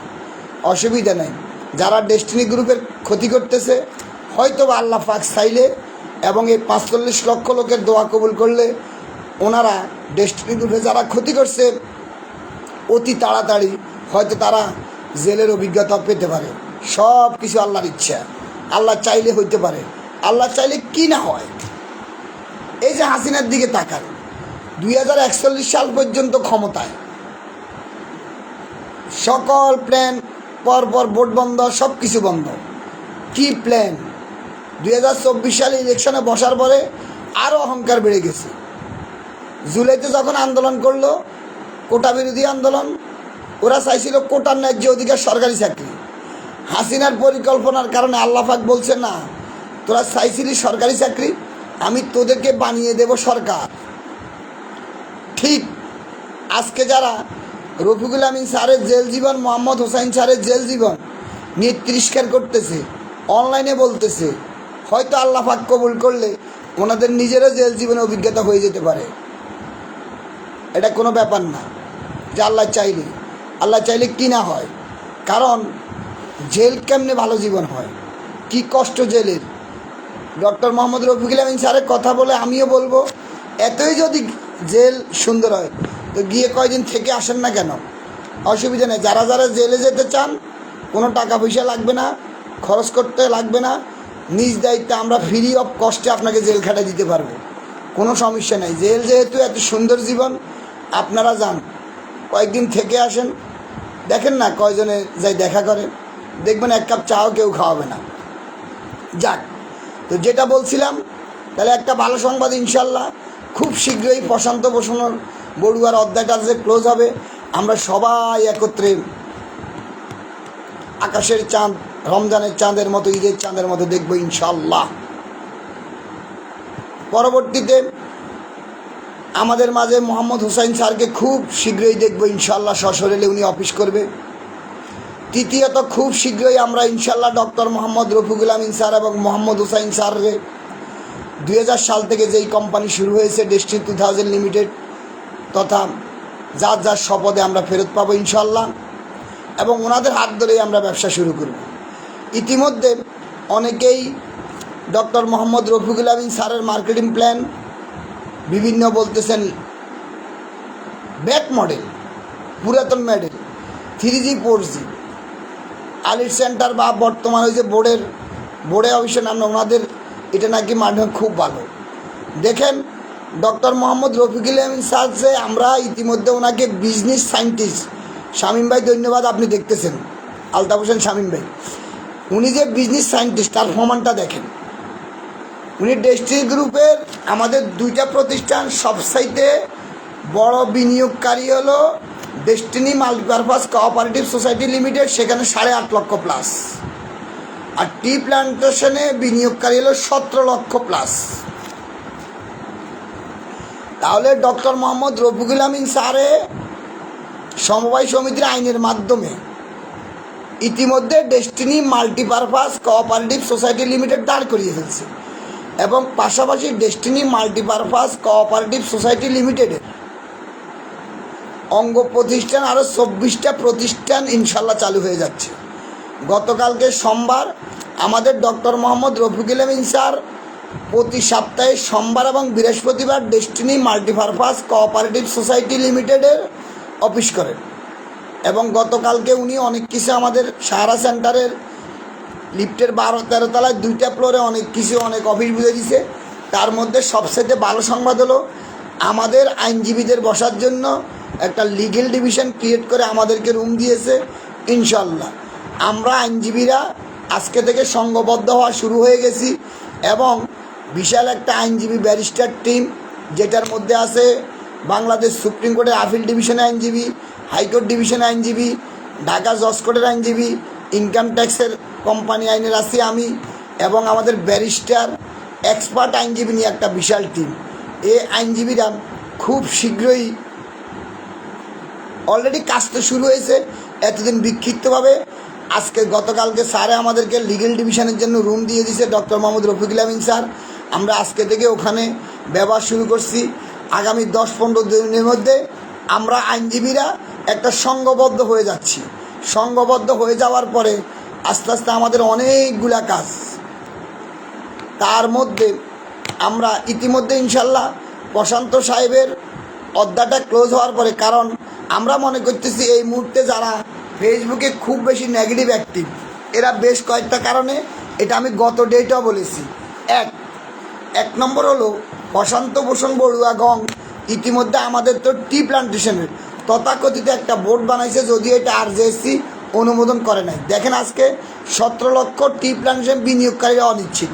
অসুবিধা নেই। যারা ডেস্টিনি গ্রুপের ক্ষতি করতেছে, হয়তো বা আল্লাহ পাক চাইলে এবং এই 45 লক্ষ লোকের দোয়া কবুল করলে ওনারা ডেস্টিনি গ্রুপে যারা ক্ষতি করছে অতি তাড়াতাড়ি হয়তো তারা জেলের অভিজ্ঞতা পেতে পারে। সব কিছু আল্লাহর ইচ্ছা, আল্লাহ চাইলে হইতে পারে, আল্লাহ চাইলে কি না হয়। এই যে হাসিনার দিকে তাকান, 2041 সাল পর্যন্ত ক্ষমতায়, সকল প্ল্যান পরপর, ভোট বন্ধ, সব কিছু বন্ধ। কি প্ল্যান! 2024 সালে ইলেকশনে বসার পরে আরও অহংকার বেড়ে গেছে। জুলাইতে যখন আন্দোলন করলো, কোটা বিরোধী আন্দোলন, ওরা চাইছিল কোটার ন্যায্য অধিকার, সরকারি চাকরি। হাসিনার পরিকল্পনার কারণে আল্লাহ পাক বলছে না, তোরা চাইছিলি সরকারি চাকরি, আমি তোদেরকে বানিয়ে দেব সরকার। ঠিক আজকে যারা রফিকুল আমিন স্যারের জেল জীবন, মোহাম্মদ হোসাইন স্যারের জেল জীবন নিয়ে তিরস্কার করতেছে, অনলাইনে বলতেছে, হয়তো আল্লাহ পাক কবুল করলে ওনাদের নিজেরও জেল জীবনে অভিজ্ঞতা হয়ে যেতে পারে। এটা কোনো ব্যাপার না, যে আল্লাহ চাইলে কি না হয়। কারণ জেল কেমনে ভালো জীবন হয়, কি কষ্ট জেলের। ডক্টর মোহাম্মদ রফিকুল আমিন স্যারের কথা বলে আমিও বলবো, এতই যদি জেল সুন্দর হয় তো গিয়ে কয়দিন থেকে আসেন না কেন, অসুবিধা নেই। যারা যারা জেলে যেতে চান, কোনো টাকা পয়সা লাগবে না, খরচ করতে লাগবে না, নিজ দায়িত্বে আমরা ফ্রি অফ কস্টে আপনাকে জেল খাটা দিতে পারবো, কোনো সমস্যা নেই। জেল যেহেতু এত সুন্দর জীবন, আপনারা যান, কয়েকদিন থেকে আসেন, দেখেন না কয়জনে যাই দেখা করে, দেখবেন 1 কাপ চাও কেউ খাওয়াবে না। যাক, তো যেটা বলছিলাম, তাহলে একটা ভালো সংবাদ ইনশাল্লাহ, খুব শীঘ্রই প্রশান্ত ভূষণ বড়ুয়ার অধ্যায়টা যে ক্লোজ হবে, আমরা সবাই একত্রে আকাশের চাঁদ, রমজানের চাঁদের মতো, ঈদের চাঁদের মতো দেখব ইনশাল্লাহ। পরবর্তীতে আমাদের মাঝে মোহাম্মদ হোসাইন স্যারকে খুব শীঘ্রই দেখব ইনশাল্লাহ, সশরীরে উনি অফিস করবে। তৃতীয়ত, খুব শীঘ্রই আমরা ইনশাল্লাহ ডক্টর মোহাম্মদ রফিকুল আমিন স্যার এবং মোহাম্মদ হোসাইন স্যারকে 2000 সাল থেকে যেই কোম্পানি শুরু হয়েছে ডেস্টিনি 2000 লিমিটেড, তথা যার যার শপথে আমরা ফেরত পাবো ইনশাল্লাহ, এবং ওনাদের হাত ধরেই আমরা ব্যবসা শুরু করব। ইতিমধ্যে অনেকেই ডক্টর মোহাম্মদ রফিকুল আমিন স্যারের মার্কেটিং প্ল্যান বিভিন্ন বলতেছেন, ব্যাক মডেল, পুরাতন মডেল, 3G 4G, আলির সেন্টার বা বর্তমান হয়েছে বোর্ডে অবশ্যই নাম, ওনাদের এটা নাকি মাধ্যমে খুব ভালো। দেখেন ডক্টর মোহাম্মদ রফিকুল আমিন স্যার যে, আমরা ইতিমধ্যে ওনাকে বিজনেস সায়েন্টিস্ট, শামীম ভাই ধন্যবাদ, আপনি দেখতেছেন, আলতাফ হোসেন শামীম ভাই, উনি যে বিজনেস সায়েন্টিস্ট, তার প্রমাণটা দেখেন। উনি ডেস্টিনি গ্রুপের আমাদের 2টা প্রতিষ্ঠান, সবচাইতে বড় বিনিয়োগকারী হলো destiny multipurpose cooperative society limited, সেখানে 8.5 লক্ষ প্লাস, আর টি প্ল্যান্টেশনে বিনিয়োগকারী হলো 17 লক্ষ প্লাস। তাহলে ডক্টর মোহাম্মদ রফিকুল আমিন স্যারে সমবায় সমিতির আইনের মাধ্যমে ইতিমধ্যে destiny multipurpose cooperative society limited দাঁড় করিয়ে ফেলছে, এবং পাশাপাশি ডেস্টিনি মাল্টিপারপাস কোঅপারেটিভ সোসাইটি লিমিটেডের অঙ্গ প্রতিষ্ঠান আরও 24টা প্রতিষ্ঠান ইনশাল্লাহ চালু হয়ে যাচ্ছে। গতকালকে সোমবার আমাদের ডক্টর মোহাম্মদ রফিকুল আমিন স্যার প্রতি সপ্তাহে সোমবার এবং বৃহস্পতিবার ডেস্টিনি মাল্টিপারপাস কোঅপারেটিভ সোসাইটি লিমিটেডের অফিস করেন, এবং গতকালকে উনি অনেক কিছু আমাদের সাহারা সেন্টারের লিফটের 12-13 তলায় 2টা ফ্লোরে অনেক কিছু, অনেক অফিস বুঝে দিছে। তার মধ্যে সবচেয়ে ভালো সংবাদ হলো আমাদের আইনজীবীদের বসার জন্য একটা লিগেল ডিভিশন ক্রিয়েট করে আমাদেরকে রুম দিয়েছে। ইনশাল্লাহ আমরা আইনজীবীরা আজকে থেকে সংঘবদ্ধ হওয়া শুরু হয়ে গেছি এবং বিশাল একটা আইনজীবী ব্যারিস্টার টিম, যেটার মধ্যে আছে বাংলাদেশ সুপ্রিম কোর্টের আপিল ডিভিশনের আইনজীবী, হাইকোর্ট ডিভিশনের আইনজীবী, ঢাকা জজ কোর্টের আইনজীবী, ইনকাম ট্যাক্সের কোম্পানি আইনের আছি আমি, এবং আমাদের ব্যারিস্টার এক্সপার্ট আইনজীবী নিয়ে একটা বিশাল টিম। এই আইনজীবীরা খুব শীঘ্রই, অলরেডি কাজ তো শুরু হয়েছে, এতদিন বিক্ষিপ্তভাবে আজকে গতকালকে স্যারে আমাদেরকে লিগেল ডিভিশনের জন্য রুম দিয়ে দিয়েছে, ডক্টর মোহাম্মদ রফিকুল আমিন স্যার। আমরা আজকে থেকে ওখানে ব্যবহার শুরু করছি। আগামী 10-15 দিনের মধ্যে আমরা আইনজীবীরা একটা সংঘবদ্ধ হয়ে যাচ্ছি। সংঘবদ্ধ হয়ে যাওয়ার পরে আস্তে আস্তে আমাদের অনেকগুলা কাজ, তার মধ্যে আমরা ইতিমধ্যে ইনশাল্লাহ প্রশান্ত সাহেবের অধ্যায়টা ক্লোজ হওয়ার পরে, কারণ আমরা মনে করতেছি এই মুহূর্তে যারা ফেসবুকে খুব বেশি নেগেটিভ অ্যাক্টিভ, এরা বেশ কয়েকটা কারণে, এটা আমি গত ডেটেও বলেছি। এক নম্বর হলো প্রশান্ত ভূষণ বড়ুয়া গং ইতিমধ্যে আমাদের তো টি প্লান্টেশনের তথাকথিত একটা বোর্ড বানাইছে, যদিও এটা আরজেএসসি অনুমোদন করে নাই। দেখেন আজকে 17 লক্ষ টি প্লান্টেশন বিনিয়োগকারীরা অনিচ্ছিত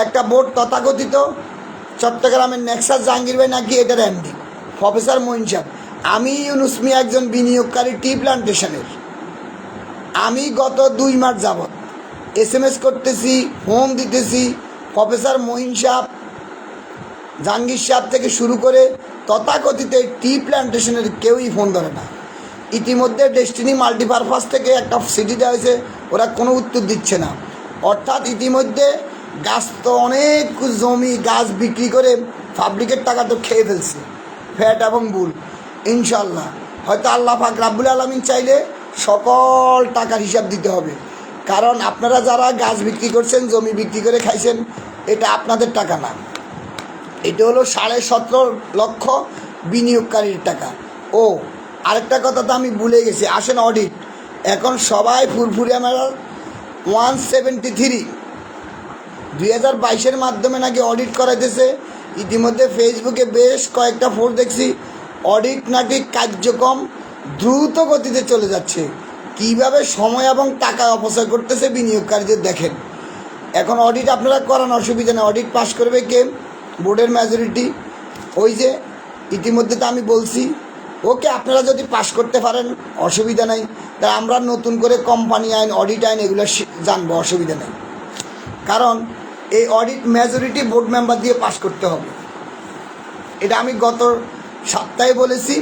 একটা বোর্ড তথাকথিত চট্টগ্রামের নেক্সাস জাহাঙ্গীর ভাই নাকি এটার এমডি প্রফেসর মঈন সাহেব। আমি ইউনুস মিয়া একজন বিনিয়োগকারী টি প্লান্টেশনের। আমি গত 2 মাস যাবৎ SMS করতেছি, ফোন দিতেছি, প্রফেসর মঈন সাহেব, জাহাঙ্গীর সাহেব থেকে শুরু করে তথাকথিত টি প্ল্যান্টেশনের কেউই ফোন ধরে না। ইতিমধ্যে ডেস্টিনি মাল্টিপারপাস থেকে একটা সিটি দেওয়া হয়েছে, ওরা কোনো উত্তর দিচ্ছে না। অর্থাৎ ইতিমধ্যে গাছ তো অনেক জমি গাছ বিক্রি করে পাবলিকের টাকা তো খেয়ে ফেলছে, ফ্যাট এবং বুল। ইনশাল্লাহ হয়তো আল্লাহ পাক রাব্বুল আলামিন চাইলে সকল টাকার হিসাব দিতে হবে, কারণ আপনারা যারা গাছ বিক্রি করছেন, জমি বিক্রি করে খাইছেন, এটা আপনাদের টাকা না, এটা হলো 17.5 লক্ষ বিনিয়োগকারীর টাকা। ও আরেকটা কথা তো আমি ভুলে গেছি, আসেন অডিট। এখন সবাই ফুরফুরিয়া মেলার 173 2022-এর মাধ্যমে নাকি অডিট করাইতেছে। ইতিমধ্যে ফেসবুকে বেশ কয়েকটা পোস্ট দেখছি, অডিট নাকি কার্যক্রম দ্রুত গতিতে চলে যাচ্ছে। কিভাবে সময় এবং টাকা অপচয় করতেছে বিনিয়োগকারীদের দেখেন। এখন অডিট আপনারা করান, অসুবিধা নেই। অডিট পাস করবে কে? বোর্ডের মেজরিটি। ওই যে ইতিমধ্যে তো আমি বলছি, ওকে আপনারা যদি পাস করতে পারেন অসুবিধা নাই, তা আমরা নতুন করে কোম্পানি আইন, অডিট আইন এগুলো জানবো, অসুবিধা নেই। কারণ এই অডিট মেজরিটি বোর্ড মেম্বার দিয়ে পাস করতে হবে। এটা আমি গত সপ্তাহে বলেছি,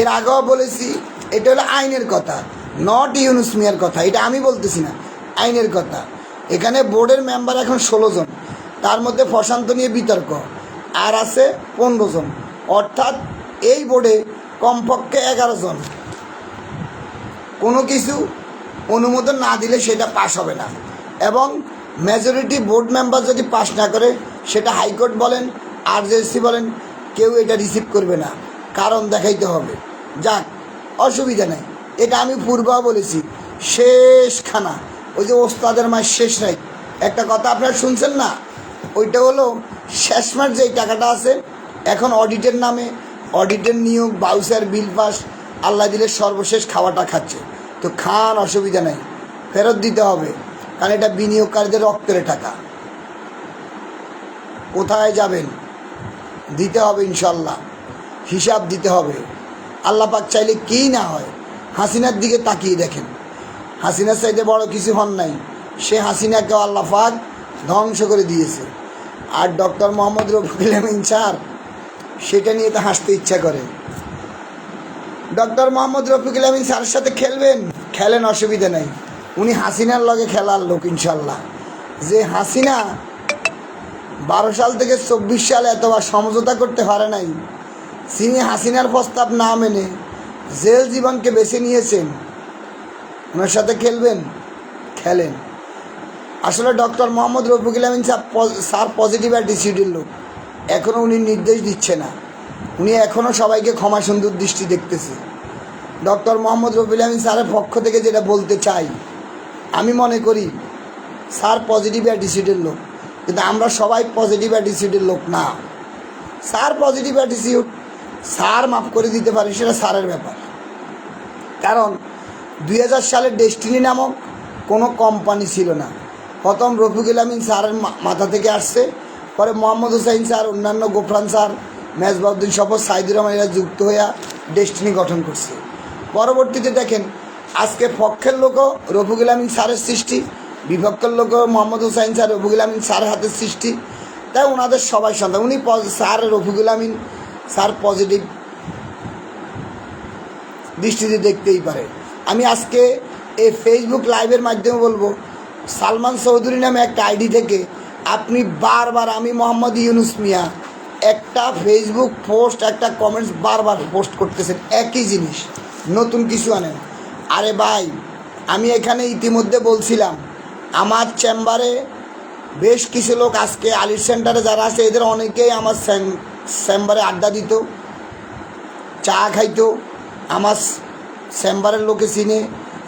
এর আগেও বলেছি। এটা হলো আইনের কথা, নট ইউনুস মিয়ার কথা। এটা আমি বলতেছি না, আইনের কথা। এখানে বোর্ডের মেম্বার এখন 16 জন, তার মধ্যে প্রশান্ত নিয়ে বিতর্ক, আর আছে 15 জন। অর্থাৎ এই বোর্ডে কমপক্ষে 11 জন। কোনো কিছু অনুমোদন না দিলে সেটা পাস হবে না, এবং মেজরিটি বোর্ড মেম্বার যদি পাস না করে, সেটা হাইকোর্ট বলেন, আরজেএসসি বলেন, কেউ এটা রিসিভ করবে না, কারণ দেখাইতে হবে। যাক, অসুবিধা নেই। এটা আমি পূর্বেও বলেছি, শেষ খানা, ওই যে ওস্তাদের মায়ের শেষ নাই, একটা কথা আপনারা শুনছেন না, ওইটা হলো শেষমাস যেই টাকাটা আছে এখন অডিটের নামে, অডিটের নিয়োগ, বাউচার, বিল পাস, আল্লাহ দিলে সর্বশেষ খাওয়াটা খাচ্ছে। তো খান, অসুবিধা নেই, ফেরত দিতে হবে, কারণ এটা বিনিয়োগকারীদের রক্তের টাকা। কোথায় যাবেন? দিতে হবে ইনশাল্লাহ, হিসাব দিতে হবে। আল্লাহ পাক চাইলে কী না হয়। হাসিনার দিকে তাকিয়ে দেখেন, হাসিনার চাইতে বড় কিছু হন নাই। সে হাসিনাকে আল্লাহ পাক ধ্বংস করে দিয়েছে। আর ডক্টর মোহাম্মদ রফিকুল আমিন স্যার, সেটা নিয়ে তো হাসতে ইচ্ছা করে। ডক্টর মোহাম্মদ রফিকুল আমিন স্যারের সাথে খেলবেন, খেলেন, অসুবিধা নেই। উনি হাসিনার লগে খেলার লোক ইনশাল্লাহ। যে হাসিনা 12 সাল থেকে 24 সাল এতবার সমঝোতা করতে পারে নাই, তিনি হাসিনার প্রস্তাব না মেনে জেল জীবনকে বেছে নিয়েছেন, ওনার সাথে খেলবেন, খেলেন। আসলে ডক্টর মোহাম্মদ রফিকুল আমিন স্যার পজিটিভ অ্যাটিটিউডের লোক। এখনও উনি নির্দেশ দিচ্ছে না, উনি এখনও সবাইকে ক্ষমা সুন্দর দৃষ্টি দেখতেছে। ডক্টর মোহাম্মদ রফিকুল আমিন স্যারের পক্ষ থেকে যেটা বলতে চাই, আমি মনে করি স্যার পজিটিভ অ্যাটিটিউডের লোক, কিন্তু আমরা সবাই পজিটিভ অ্যাটিটিউডের লোক না। স্যার পজিটিভ অ্যাটিটিউড, স্যার মাফ করে দিতে পারে, সেটা স্যারের ব্যাপার। কারণ 2000 সালে ডেস্টিনি নামক কোনো কোম্পানি ছিল না। প্রথম রফিকুল আমিন স্যারের মাথা থেকে আসছে, পরে মোহাম্মদ হোসাইন স্যার, অন্যান্য গোফরান স্যার, মেজবাউদ্দিন শপথ, সাইদুর রহমান এরা যুক্ত হইয়া ডেস্টিনি গঠন করছে। পরবর্তীতে দেখেন আজকে পক্ষের লোকও রফিকুল আমিন স্যারের সৃষ্টি, বিপক্ষের লোকও মোহাম্মদ হোসাইন স্যার, রফিকুল আমিন স্যারের হাতের সৃষ্টি। তাই ওনাদের সবাই সন্তান, উনি স্যার রফিকুল আমিন স্যার পজিটিভ দৃষ্টিতে দেখতেই পারে। আমি আজকে এই ফেসবুক লাইভের মাধ্যমে বলবো, সালমান চৌধুরী নামে একটা আইডি থেকে আপনি বারবার আমি মোহাম্মদ ইউনুস মিয়া একটা ফেসবুক পোস্ট, একটা কমেন্টস বারবার পোস্ট করতেছেন, একই জিনিস, নতুন কিছু আনেন। আরে ভাই, আমি এখানে ইতিমধ্যে বলছিলাম আমার চেম্বারে বেশ কিছু লোক, আজকে আলির সেন্টারে যারা আছে এদের অনেকেই আমার চেম্বারে আড্ডা দিত, চা খাইতো, আমার চেম্বারের লোকে চিনে,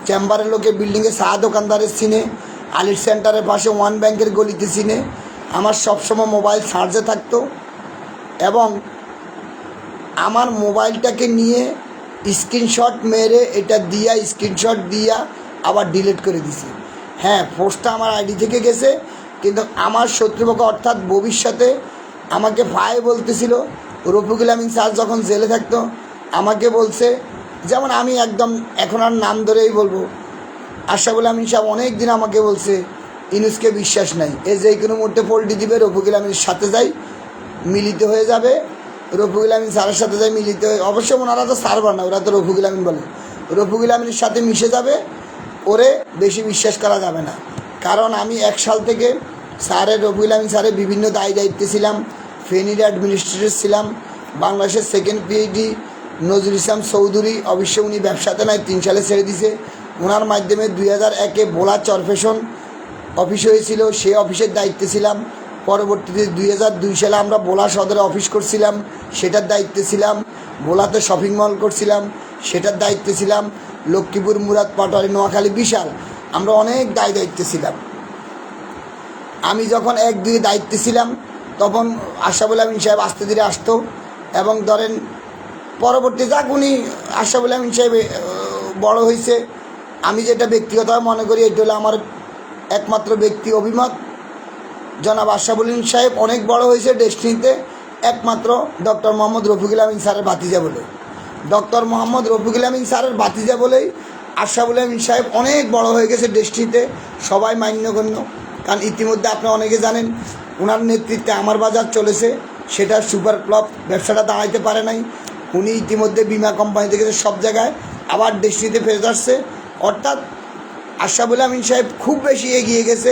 চেম্বারের লোকে বিল্ডিংয়ে চা দোকানদারের চিনে, আলির সেন্টারের পাশে ওয়ান ব্যাংকের গলিতে চিনে। আমার সবসময় মোবাইল চার্জে থাকতো এবং আমার মোবাইলটাকে নিয়ে স্ক্রিনশট মেরে এটা দিয়া স্ক্রিনশট দিয়া আবার ডিলিট করে দিছি। হ্যাঁ, পোস্টটা আমার আইডি থেকে গেছে, কিন্তু আমার শত্রুপক্ষ অর্থাৎ ভবিষ্যতে আমাকে ভাই বলতেছিল, রফিকুল আমিন স্যার যখন জেলে থাকতো আমাকে বলছে, যেমন আমি একদম এখন আর নাম ধরেই বলবো, আশরাফুল আমিন সাহেব অনেক দিন আমাকে বলছে ইউনুসকে বিশ্বাস নাই, এ যে কোনো মুহূর্তে পোল্টি দিবে, রফিকুল আমিনের সাথে যাই মিলিত হয়ে যাবে, রফিকুল আমিন স্যারের সাথে যাই মিলিত হয়ে, অবশ্য ওনারা তো সার্ভার না, ওরা তো রফিকুল আমিন বলে, রফিকুল আমিনের সাথে মিশে যাবে, ওরে বেশি বিশ্বাস করা যাবে না। কারণ আমি 1 সাল থেকে স্যারের, রফিকুল আমিন স্যারের বিভিন্ন দায়িত্বে ছিলাম, ফেনীর অ্যাডমিনিস্ট্রেটর ছিলাম, বাংলাদেশের সেকেন্ড পিএইচডি নজরুল ইসলাম চৌধুরী, অবশ্য উনি ব্যবসাতে নয় 3 সালে ছেড়ে দিছে, ওনার মাধ্যমে 2001-এ বোলা চরফেশন অফিস হয়েছিল, সেই অফিসের দায়িত্বে ছিলাম। পরবর্তীতে 2002 সালে আমরা বোলা সদরে অফিস করছিলাম, সেটার দায়িত্বে ছিলাম। বোলাতে শপিং মল করছিলাম, সেটার দায়িত্বে ছিলাম। লক্ষ্মীপুর, মুরাদ, পাটোয়ারি, নোয়াখালী, বিশাল, আমরা অনেক দায়িত্বে ছিলাম। আমি যখন 1-2 দায়িত্বে ছিলাম তখন আশরাফুল আমিন সাহেব আস্তে ধীরে আসতো এবং ধরেন পরবর্তী যাক উনি আশরাফুল আমিন সাহেব বড় হয়েছে, আমি যেটা ব্যক্তিগতভাবে মনে করি এটা হলো আমার একমাত্র ব্যক্তি অভিমত, জনাব আশরাফুল আমিন সাহেব অনেক বড় হয়েছে ডেস্টিনিতে একমাত্র ডক্টর মোহাম্মদ রফিকুল আমিন স্যারের ভাতিজা বলে, ডক্টর মোহাম্মদ রফিকুল আমিন স্যারের ভাতিজা বলেই আশরাফুল আমিন সাহেব অনেক বড় হয়ে গেছে ডেস্টিনিতে, সবাই মান্যগণ্য। কারণ ইতিমধ্যে আপনি অনেকে জানেন ওনার নেতৃত্বে আমার বাজার চলেছে, সেটা সুপার ক্লাব ব্যবসাটা দাঁড়াইতে পারে নাই, উনি ইতিমধ্যে বিমা কোম্পানি থেকে সব জায়গায় আবার ডেস্টিনিতে ফেরত আসছে। অর্থাৎ আশরাফুল আমিন সাহেব খুব বেশি এগিয়ে গেছে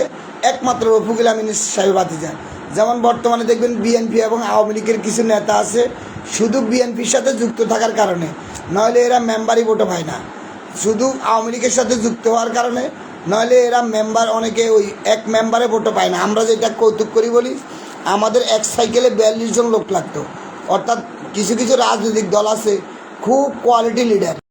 একমাত্র রফিকুল আমিন সাহেব ভাতিজা। যেমন বর্তমানে দেখবেন বিএনপি এবং আওয়ামী লীগের কিছু নেতা আছে শুধু বিএনপির সাথে যুক্ত থাকার কারণে, নইলে এরা মেম্বারই ভোটও পায় না, শুধু আওয়ামী লীগের সাথে যুক্ত হওয়ার কারণে, নইলে এরা মেম্বার অনেকে ওই এক মেম্বারে ভোটও পায় না। আমরা যেটা কৌতুক করি বলি, আমাদের এক সাইকেলে 42 জন লোক লাগতো। অর্থাৎ কিছু কিছু রাজনৈতিক দল আছে খুব কোয়ালিটি লিডার,